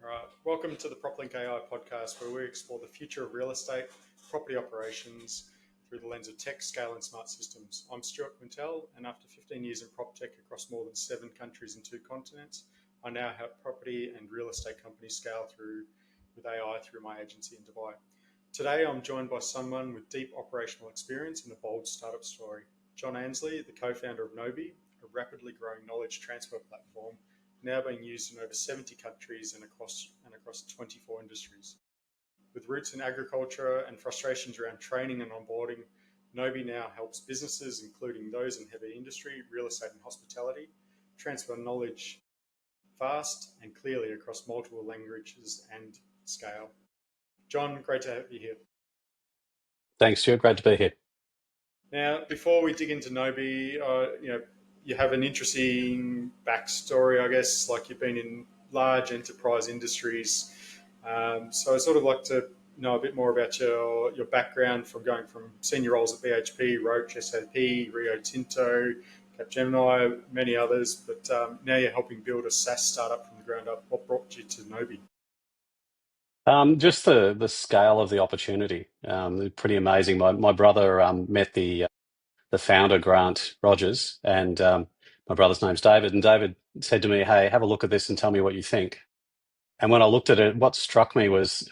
All right, welcome to the PropLinq AI podcast, where we explore the future of real estate, property operations through the lens of tech, scale, and smart systems. I'm Stuart Quintal, and after 15 years in prop tech across more than 7 countries and 2 continents, I now help property and real estate companies scale with AI through my agency in Dubai. Today, I'm joined by someone with deep operational experience and a bold startup story. John Ansley, the co-founder of Knowby, a rapidly growing knowledge transfer platform now being used in over 70 countries and across 24 industries. With roots in agriculture and frustrations around training and onboarding, Knowby now helps businesses, including those in heavy industry, real estate and hospitality, transfer knowledge fast and clearly across multiple languages and scale. John, great to have you here. Thanks, Stuart. Great to be here. Now, before we dig into Knowby, you have an interesting backstory, I guess, like you've been in large enterprise industries. So I'd sort of like to know a bit more about your background from going from senior roles at BHP, Roche, SAP, Rio Tinto, Capgemini, many others, but now you're helping build a SaaS startup from the ground up. What brought you to Knowby? Just the scale of the opportunity, pretty amazing. My brother met the founder, Grant Rogers, and my brother's name's David. And David said to me, "Hey, have a look at this and tell me what you think." And when I looked at it, what struck me was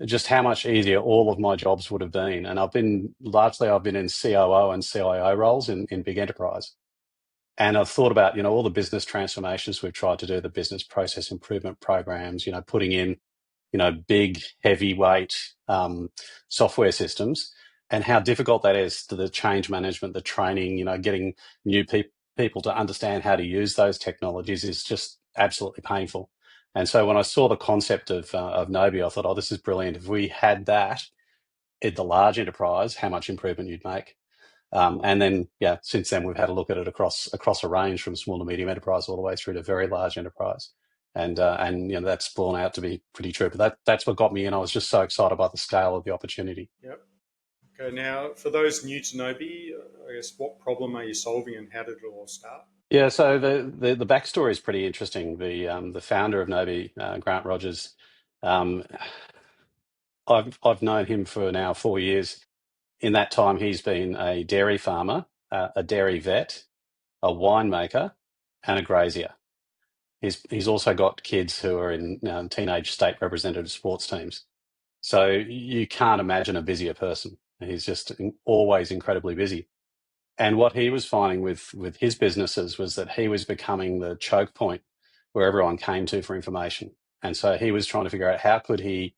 just how much easier all of my jobs would have been. And I've been in COO and CIO roles in big enterprise. And I've thought about, all the business transformations we've tried to do, the business process improvement programs, putting in big, heavyweight software systems, and how difficult that is to the change management, the training, getting new people to understand how to use those technologies is just absolutely painful. And so when I saw the concept of Knowby, I thought, oh, this is brilliant. If we had that at the large enterprise, how much improvement you'd make. And then, since then, we've had a look at it across a range from small to medium enterprise all the way through to very large enterprise. And that's borne out to be pretty true. But that's what got me in. I was just so excited about the scale of the opportunity. Yep. Okay. Now, for those new to Knowby, I guess what problem are you solving, and how did it all start? Yeah. So the backstory is pretty interesting. The founder of Knowby, Grant Rogers, I've known him for now 4 years. In that time, he's been a dairy farmer, a dairy vet, a winemaker, and a grazier. He's also got kids who are in teenage state representative sports teams. So you can't imagine a busier person. He's just always incredibly busy. And what he was finding with his businesses was that he was becoming the choke point where everyone came to for information. And so he was trying to figure out how could he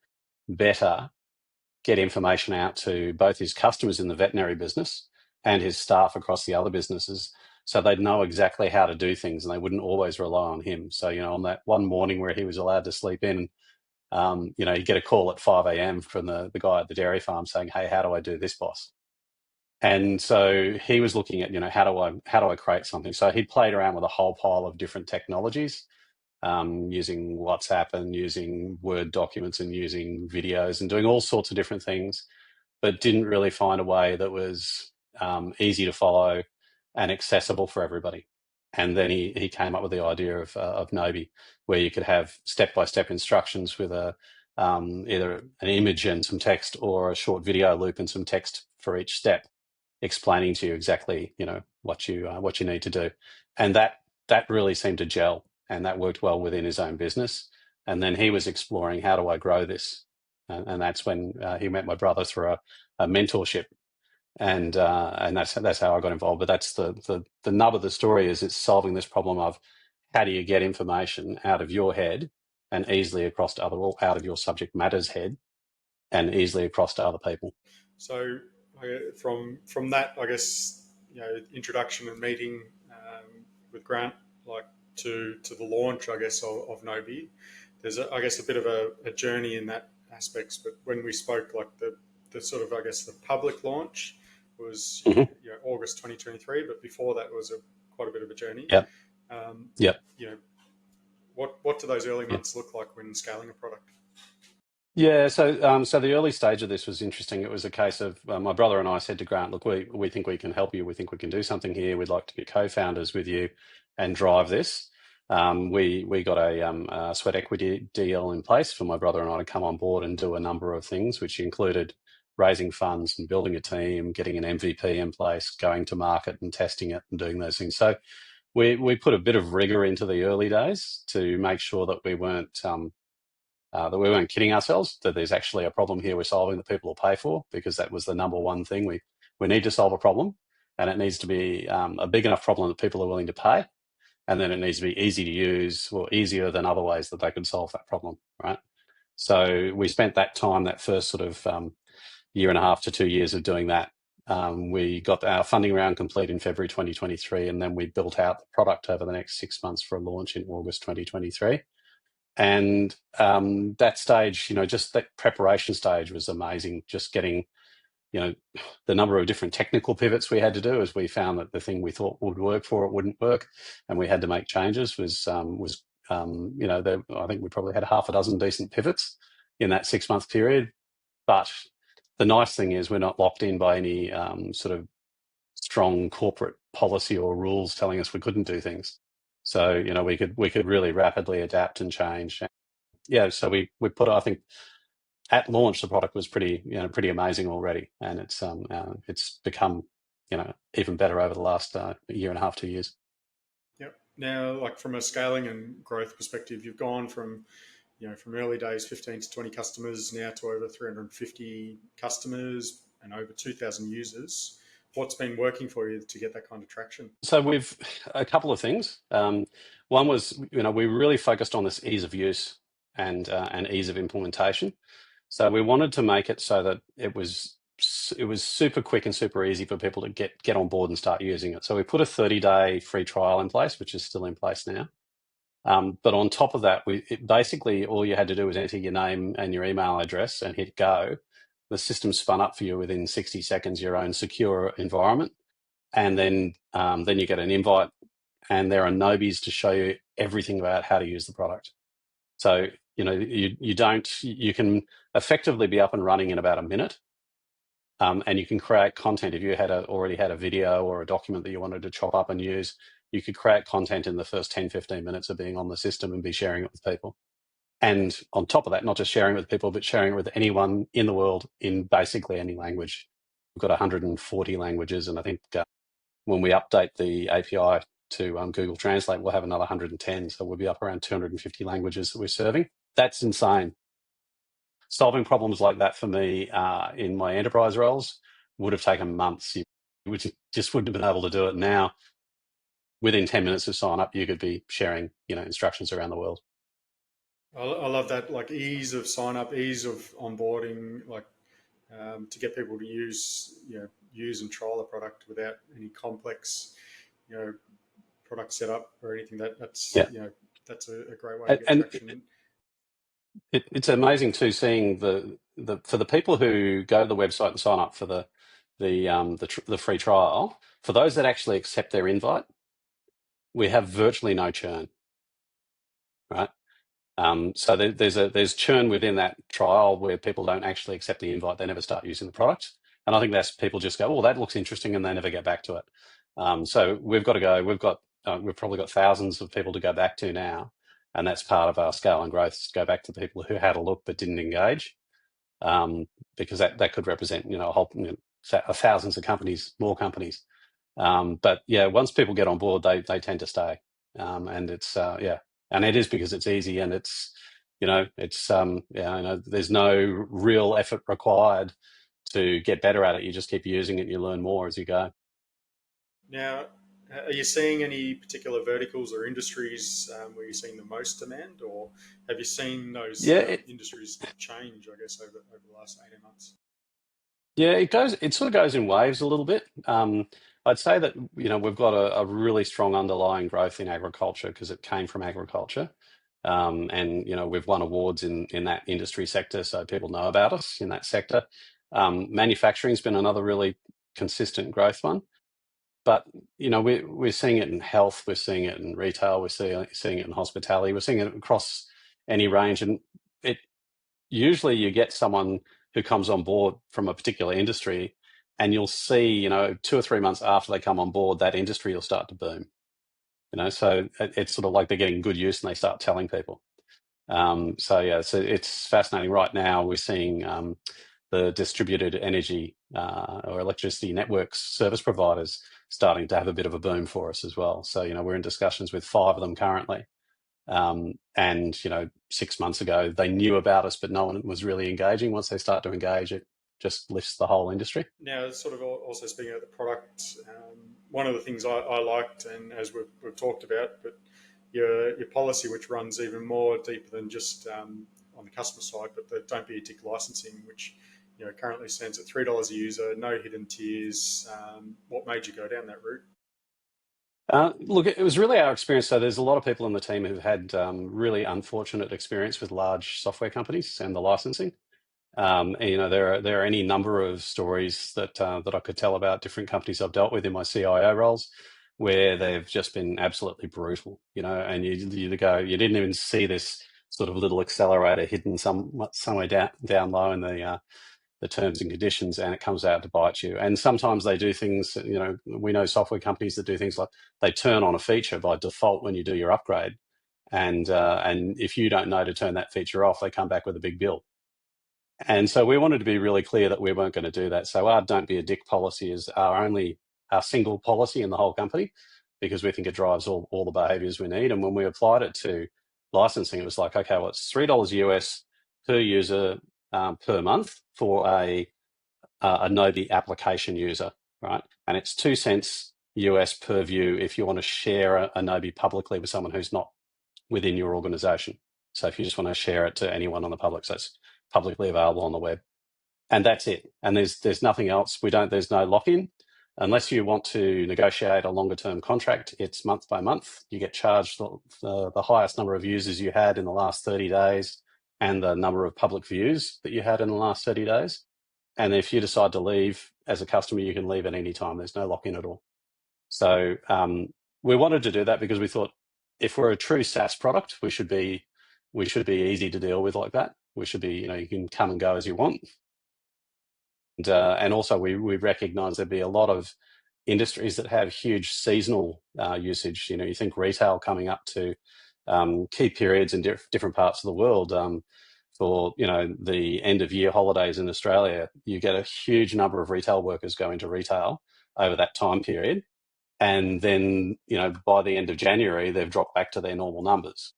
better get information out to both his customers in the veterinary business and his staff across the other businesses, so they'd know exactly how to do things and they wouldn't always rely on him. So, on that one morning where he was allowed to sleep in, you get a call at 5 a.m. from the guy at the dairy farm saying, "Hey, how do I do this, boss?" And so he was looking at, how do I create something? So he played around with a whole pile of different technologies, using WhatsApp and using Word documents and using videos and doing all sorts of different things, but didn't really find a way that was easy to follow and accessible for everybody. And then he came up with the idea of Knowby, where you could have step-by-step instructions with either an image and some text, or a short video loop and some text for each step, explaining to you exactly what you need to do. And that really seemed to gel, and that worked well within his own business. And then he was exploring, how do I grow this? And that's when he met my brother through a mentorship. And that's how I got involved. But that's the nub of the story, is it's solving this problem of how do you get information out of your head and easily across to out of your subject matter's head and easily across to other people. So from that, I guess, introduction and meeting with Grant, like to the launch, I guess, of Knowby, there's I guess a bit of a journey in that aspects. But when we spoke, like the sort of, I guess, the public launch was August 2023, but before that was quite a bit of a journey. What do those early months look like when scaling a product? Yeah, so the early stage of this was interesting. It was a case of my brother and I said to Grant, "Look, we think we can help you. We think we can do something here. We'd like to be co-founders with you and drive this." We got a sweat equity deal in place for my brother and I to come on board and do a number of things, which included raising funds and building a team, getting an MVP in place, going to market and testing it and doing those things. So we put a bit of rigor into the early days to make sure that we weren't kidding ourselves, that there's actually a problem here we're solving that people will pay for, because that was the number one thing. We need to solve a problem, and it needs to be a big enough problem that people are willing to pay, and then it needs to be easy to use, or easier than other ways that they could solve that problem, right? So we spent that time, that first sort of year and a half to 2 years of doing that. We got our funding round complete in February 2023, and then we built out the product over the next 6 months for a launch in August 2023. And that stage, just that preparation stage was amazing. Just getting, the number of different technical pivots we had to do as we found that the thing we thought would work for it wouldn't work, and we had to make changes I think we probably had half a dozen decent pivots in that 6 month period. But the nice thing is we're not locked in by any sort of strong corporate policy or rules telling us we couldn't do things. So, we could really rapidly adapt and change. Yeah, so we put, I think, at launch the product was pretty amazing already, and it's become even better over the last year and a half, 2 years. Yep. Now, like from a scaling and growth perspective, you've gone from early days 15 to 20 customers now to over 350 customers and over 2,000 users. What's been working for you to get that kind of traction? So we've a couple of things. One was, we really focused on this ease of use and ease of implementation. So we wanted to make it so that it was super quick and super easy for people to get on board and start using it. So we put a 30-day free trial in place, which is still in place now. But on top of that, basically all you had to do was enter your name and your email address and hit go. The system spun up for you within 60 seconds, your own secure environment. And then you get an invite, and there are Knowbys to show you everything about how to use the product. So, you can effectively be up and running in about a minute. And you can create content. If you already had a video or a document that you wanted to chop up and use, you could create content in the first 10, 15 minutes of being on the system and be sharing it with people. And on top of that, not just sharing it with people, but sharing it with anyone in the world in basically any language. We've got 140 languages, and I think when we update the API to Google Translate, we'll have another 110. So we'll be up around 250 languages that we're serving. That's insane. Solving problems like that for me in my enterprise roles would have taken months. You just wouldn't have been able to do it. Now, within 10 minutes of sign up, you could be sharing, instructions around the world. I love that, like ease of sign up, ease of onboarding, like to get people to use and trial the product without any complex, product setup or anything. That's a great way to get traction. It's amazing too, seeing for the people who go to the website and sign up for the free trial. For those that actually accept their invite, we have virtually no churn, right? So there's churn within that trial where people don't actually accept the invite; they never start using the product. And I think that's people just go, "Oh, that looks interesting," and they never get back to it. So we've got to go. We've probably got thousands of people to go back to now. And that's part of our scale and growth, to go back to the people who had a look but didn't engage, because that could represent a whole thousands of companies, more companies. But yeah, once people get on board, they tend to stay, and it's and it is because it's easy, and it's there's no real effort required to get better at it. You just keep using it, and you learn more as you go. Now, are you seeing any particular verticals or industries where you're seeing the most demand, or have you seen those industries change, I guess, over the last 18 months? Yeah, it sort of goes in waves a little bit. I'd say that, we've got a really strong underlying growth in agriculture because it came from agriculture. And, we've won awards in that industry sector, so people know about us in that sector. Manufacturing's been another really consistent growth one. But we're seeing it in health, we're seeing it in retail, we're seeing it in hospitality, we're seeing it across any range. And it usually you get someone who comes on board from a particular industry, and you'll see 2 or 3 months after they come on board, that industry will start to boom. So it's sort of like they're getting good use and they start telling people. So it's fascinating. Right now we're seeing the distributed energy or electricity networks service providers starting to have a bit of a boom for us as well. So, we're in discussions with 5 of them currently. And 6 months ago, they knew about us, but no one was really engaging. Once they start to engage, it just lifts the whole industry. Now, sort of also speaking about the product, one of the things I liked, and as we've talked about, but your policy, which runs even more deeper than just on the customer side, but the don't be a dick licensing, which currently stands at $3 a user, no hidden tiers. What made you go down that route? Look, it was really our experience. So there's a lot of people in the team who've had really unfortunate experience with large software companies and the licensing. There are any number of stories that I could tell about different companies I've dealt with in my CIO roles, where they've just been absolutely brutal. And you didn't even see this sort of little accelerator hidden somewhere down low in the terms and conditions, and it comes out to bite you. And sometimes they do things. We know software companies that do things like they turn on a feature by default when you do your upgrade, and if you don't know to turn that feature off, they come back with a big bill. And so we wanted to be really clear that we weren't going to do that. So our don't be a dick policy is our single policy in the whole company, because we think it drives all the behaviors we need. And when we applied it to licensing, it was like, okay, well, it's $3 US per user per month for a Knowby application user, right? And it's 2 cents US per view if you want to share a Knowby publicly with someone who's not within your organization. So if you just want to share it to anyone on the public, so it's publicly available on the web, and that's it. And there's nothing else. There's no lock-in unless you want to negotiate a longer term contract. It's month by month. You get charged the highest number of users you had in the last 30 days and the number of public views that you had in the last 30 days. And if you decide to leave as a customer, you can leave at any time. There's no lock-in at all. So we wanted to do that because we thought if we're a true SaaS product, we should be easy to deal with like that. We should be, you can come and go as you want. And also we recognise there'd be a lot of industries that have huge seasonal usage. You think retail coming up to key periods in different parts of the world. For the end of year holidays in Australia, you get a huge number of retail workers go into retail over that time period. And then, by the end of January, they've dropped back to their normal numbers.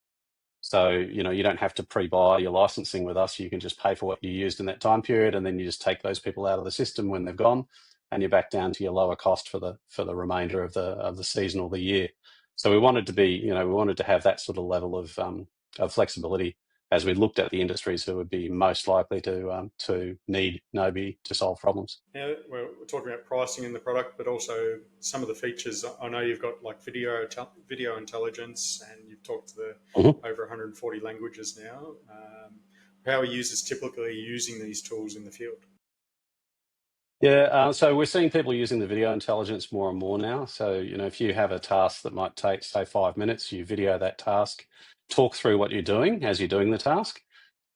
So, you don't have to pre-buy your licensing with us. You can just pay for what you used in that time period, and then you just take those people out of the system when they've gone, and you're back down to your lower cost for the remainder of the season or the year. So we wanted to have that sort of level of flexibility as we looked at the industries who would be most likely to need Knowby to solve problems. Now, we're talking about pricing in the product, but also some of the features. I know you've got like video intelligence, and you've talked to the over 140 languages now. How are users typically using these tools in the field? Yeah, so we're seeing people using the video intelligence more and more now. So, if you have a task that might take, say, 5 minutes, you video that task, talk through what you're doing as you're doing the task,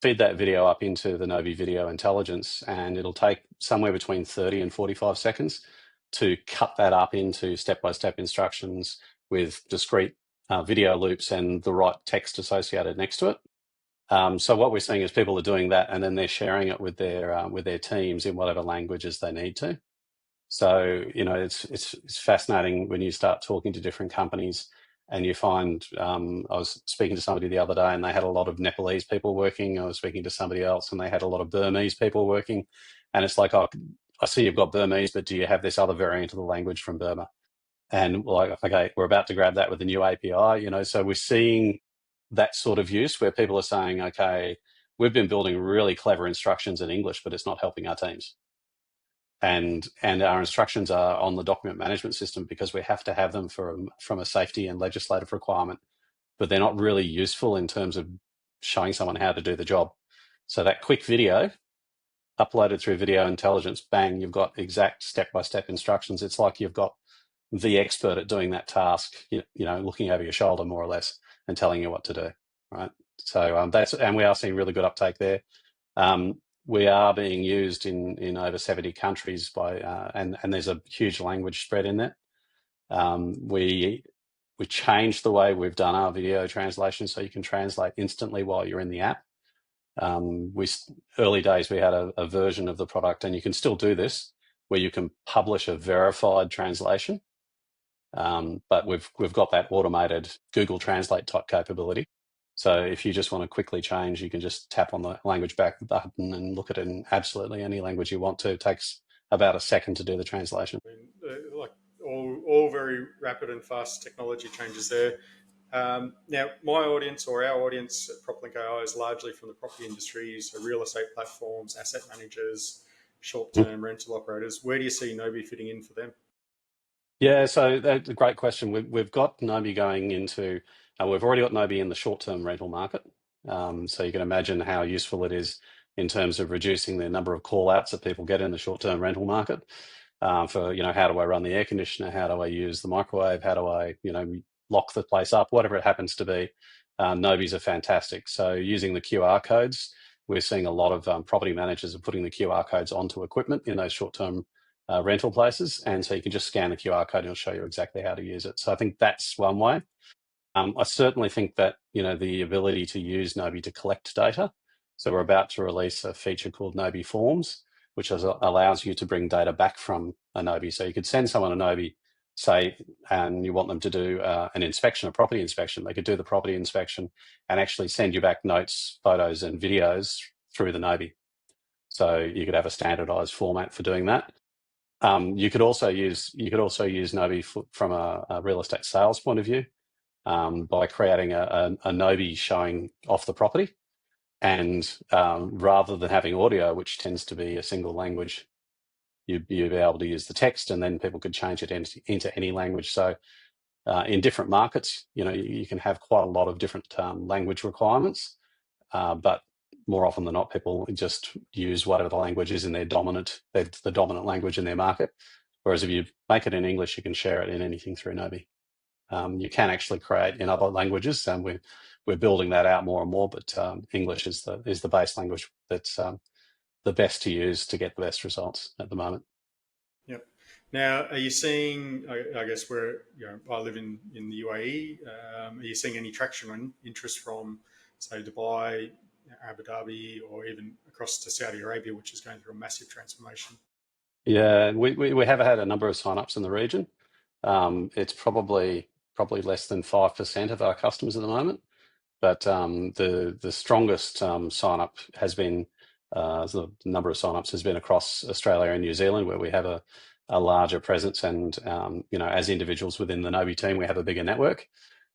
feed that video up into the Knowby video intelligence, and it'll take somewhere between 30 and 45 seconds to cut that up into step-by-step instructions with discrete video loops and the right text associated next to it. So what we're seeing is people are doing that, and then they're sharing it with their teams in whatever languages they need to. So it's fascinating when you start talking to different companies, and you find I was speaking to somebody the other day, and they had a lot of Nepalese people working. I was speaking to somebody else, and they had a lot of Burmese people working. And it's like, oh, I see you've got Burmese, but do you have this other variant of the language from Burma? And we're like, okay, we're about to grab that with the new API. So we're seeing that sort of use where people are saying, okay, we've been building really clever instructions in English, but it's not helping our teams. And our instructions are on the document management system because we have to have them from a safety and legislative requirement, but they're not really useful in terms of showing someone how to do the job. So that quick video uploaded through video intelligence, bang, you've got exact step-by-step instructions. It's like you've got the expert at doing that task, looking over your shoulder more or less and telling you what to do, right? So and we are seeing really good uptake there. We are being used in over 70 countries and there's a huge language spread in that. changed the way we've done our video translation, so you can translate instantly while you're in the app. Early days, we had a version of the product, and you can still do this, where you can publish a verified translation. But we've got that automated Google Translate type capability. So if you just want to quickly change, you can just tap on the language back button and look at it in absolutely any language you want to. It takes about a second to do the translation. I mean, like all very rapid and fast technology changes there. Now, my audience or our audience at PropLinq AI is largely from the property industry, so real estate platforms, asset managers, short-term rental operators. Where do you see Knowby fitting in for them? Yeah, so that's a great question. We've got Knowby going into, we've already got Knowby in the short-term rental market. So you can imagine how useful it is in terms of reducing the number of call-outs that people get in the short-term rental market. For, how do I run the air conditioner? How do I use the microwave? How do I, lock the place up? Whatever it happens to be, Knowby's are fantastic. So using the QR codes, we're seeing a lot of property managers are putting the QR codes onto equipment in those short-term rental places, and so you can just scan the QR code and it'll show you exactly how to use it. So I think that's one way. I certainly think that the ability to use Knowby to collect data. So we're about to release a feature called Knowby Forms, which allows you to bring data back from a Knowby. So you could send someone a Knowby, say, and you want them to do an inspection, a property inspection. They could do the property inspection and actually send you back notes, photos, and videos through the Knowby. So you could have a standardized format for doing that. You could also use Knowby from a real estate sales point of view by creating a Knowby showing off the property, and rather than having audio, which tends to be a single language, you'd be able to use the text, and then people could change it into any language. So in different markets, you can have quite a lot of different language requirements, but more often than not, people just use whatever the language is in the dominant language in their market. Whereas if you make it in English, you can share it in anything through Knowby. You can actually create in other languages, and we're building that out more and more. But English is the base language that's the best to use to get the best results at the moment. Yep. Now, are you seeing? I guess where I live in the UAE. Are you seeing any traction and interest from, say, Dubai, Abu Dhabi, or even across to Saudi Arabia, which is going through a massive transformation? Yeah, we have had a number of signups in the region. It's probably less than 5% of our customers at the moment, but the strongest sign up has been the number of signups has been across Australia and New Zealand, where we have a larger presence, and as individuals within the Knowby team, we have a bigger network.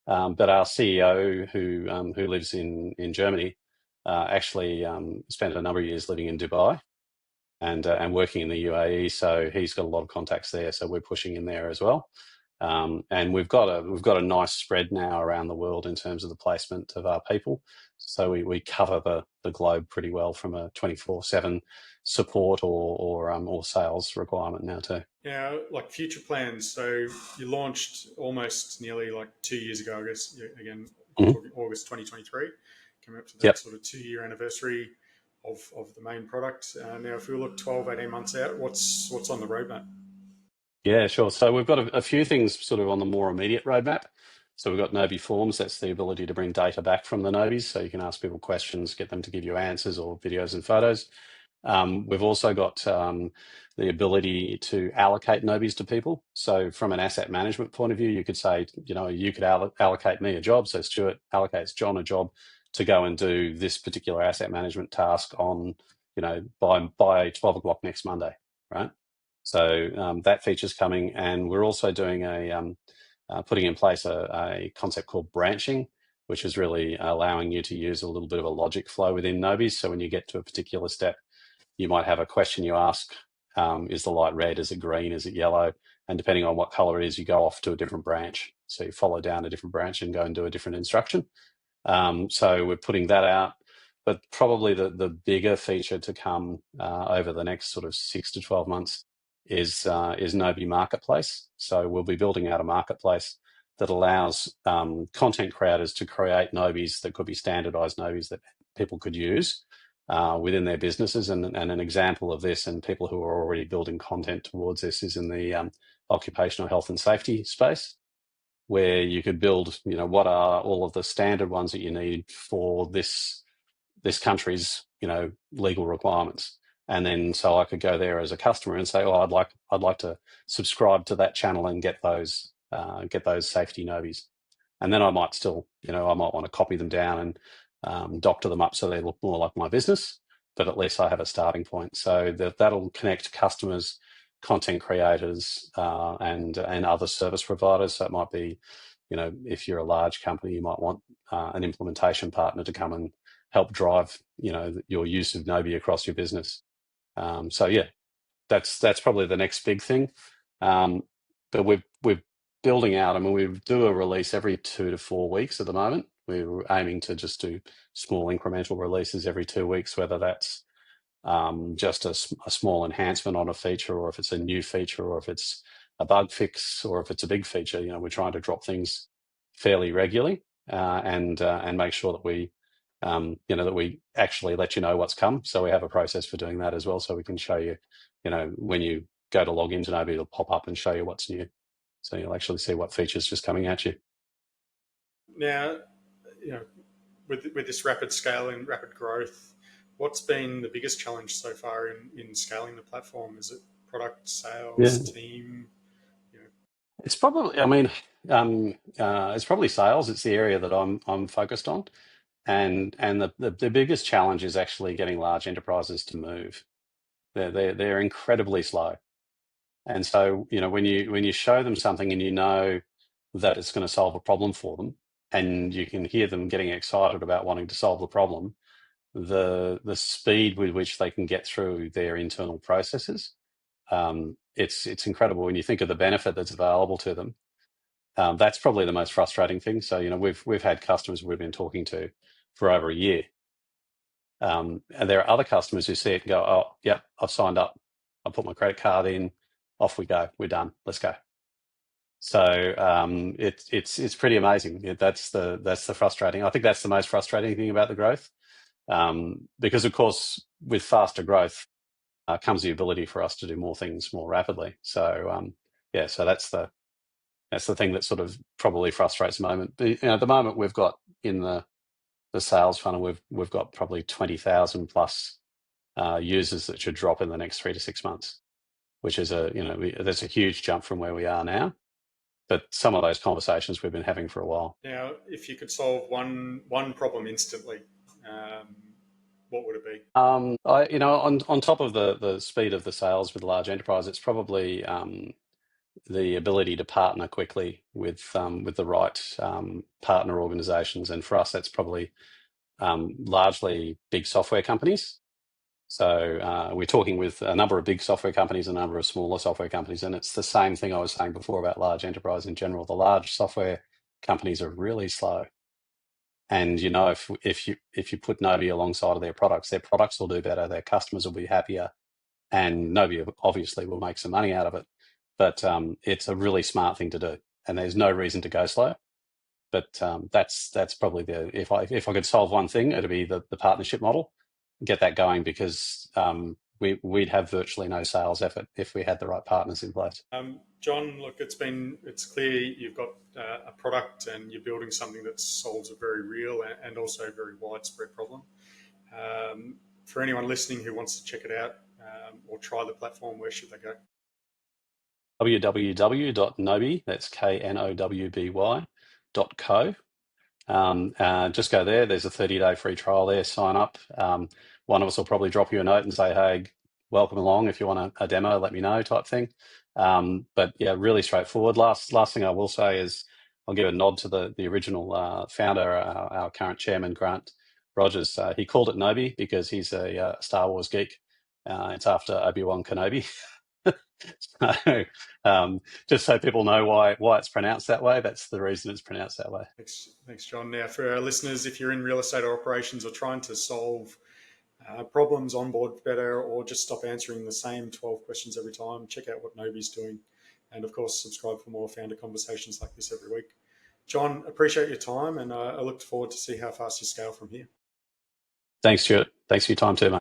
But our CEO, who lives in Germany, actually spent a number of years living in Dubai and working in the UAE, so he's got a lot of contacts there. So we're pushing in there as well. And we've got a nice spread now around the world in terms of the placement of our people. So we cover the globe pretty well from a 24/7 support or sales requirement now too. Yeah, like future plans. So you launched almost nearly like 2 years ago, I guess. Again, talking August 2023, coming up to that sort of 2-year anniversary of the main product. Now, if we look 12, 18 months out, what's on the roadmap? Yeah, sure. So we've got a few things sort of on the more immediate roadmap. So we've got Knowby Forms. That's the ability to bring data back from the Knowbys. So you can ask people questions, get them to give you answers or videos and photos. We've also got the ability to allocate Knowbys to people. So from an asset management point of view, you could say, you could allocate me a job. So Stuart allocates John a job to go and do this particular asset management task on, by 12 o'clock next Monday, right? So that feature's coming, and we're also doing putting in place a concept called branching, which is really allowing you to use a little bit of a logic flow within Knowby. So when you get to a particular step, you might have a question you ask, is the light red, is it green, is it yellow? And depending on what color it is, you go off to a different branch. So you follow down a different branch and go and do a different instruction. So we're putting that out. But probably the bigger feature to come over the next sort of 6 to 12 months is Knowby Marketplace. So we'll be building out a marketplace that allows content creators to create Knowbys that could be standardized Knowbys that people could use within their businesses. And an example of this, and people who are already building content towards this, is in the occupational health and safety space. where you could build, what are all of the standard ones that you need for this country's, legal requirements. And then so I could go there as a customer and say, oh, I'd like to subscribe to that channel and get those safety Knowbys. And then I might still, I might want to copy them down and doctor them up so they look more like my business, but at least I have a starting point. So that'll connect customers, content creators, and other service providers. So it might be, if you're a large company, you might want an implementation partner to come and help drive, your use of Knowby across your business. So yeah, that's probably the next big thing. But we're building out. I mean, we do a release every 2 to 4 weeks at the moment. We're aiming to just do small incremental releases every 2 weeks, whether that's just a small enhancement on a feature, or if it's a new feature, or if it's a bug fix, or if it's a big feature. We're trying to drop things fairly regularly and make sure that we that we actually let you know what's come. So we have a process for doing that as well, so we can show you, when you go to log into Knowby, it'll pop up and show you what's new. So you'll actually see what features just coming at you. Now, with this rapid scale and rapid growth, what's been the biggest challenge so far in scaling the platform? Is it product, sales, team? It's probably, it's probably sales. It's the area that I'm focused on, and the biggest challenge is actually getting large enterprises to move. They're incredibly slow, and so when you show them something and that it's going to solve a problem for them, and you can hear them getting excited about wanting to solve the problem, the speed with which they can get through their internal processes, it's incredible when you think of the benefit that's available to them. That's probably the most frustrating thing. So we've had customers we've been talking to for over a year, and there are other customers who see it and go, "Oh, yeah, I've signed up. I put my credit card in. Off we go. We're done. Let's go." So it's pretty amazing. That's the frustrating. I think that's the most frustrating thing about the growth, because of course with faster growth comes the ability for us to do more things more rapidly. So so that's the thing that sort of probably frustrates the moment. But, at the moment we've got in the sales funnel, we've got probably 20,000 plus users that should drop in the next 3 to 6 months, which is that's a huge jump from where we are now. But some of those conversations we've been having for a while. Now, if you could solve one problem instantly, what would it be? On top of the speed of the sales with large enterprise, it's probably the ability to partner quickly with the right partner organizations, and for us, that's probably largely big software companies. So we're talking with a number of big software companies, a number of smaller software companies, and it's the same thing I was saying before about large enterprise in general. The large software companies are really slow, and if you put Knowby alongside of their products will do better, their customers will be happier, and Knowby obviously will make some money out of it. But it's a really smart thing to do, and there's no reason to go slow. But that's probably if I could solve one thing, it'd be the partnership model. Get that going, because we'd have virtually no sales effort if we had the right partners in place. John, look, it's clear you've got a product and you're building something that solves a very real and also very widespread problem. For anyone listening who wants to check it out or try the platform, where should they go? www.knowby, that's knowby.co. Just go there. There's a 30-day free trial there. Sign up. One of us will probably drop you a note and say, "Hey, welcome along. If you want a demo, let me know," type thing. But yeah, really straightforward. Last thing I will say is I'll give a nod to the original founder, our current chairman, Grant Rogers. He called it Knowby because he's a Star Wars geek. It's after Obi-Wan Kenobi. So just so people know why it's pronounced that way, that's the reason it's pronounced that way. Thanks, John. Now, for our listeners, if you're in real estate or operations or trying to solve problems, onboard better, or just stop answering the same 12 questions every time, check out what Knowby's doing. And of course, subscribe for more founder conversations like this every week. John, appreciate your time, and I look forward to see how fast you scale from here. Thanks, Stuart. Thanks for your time too, mate.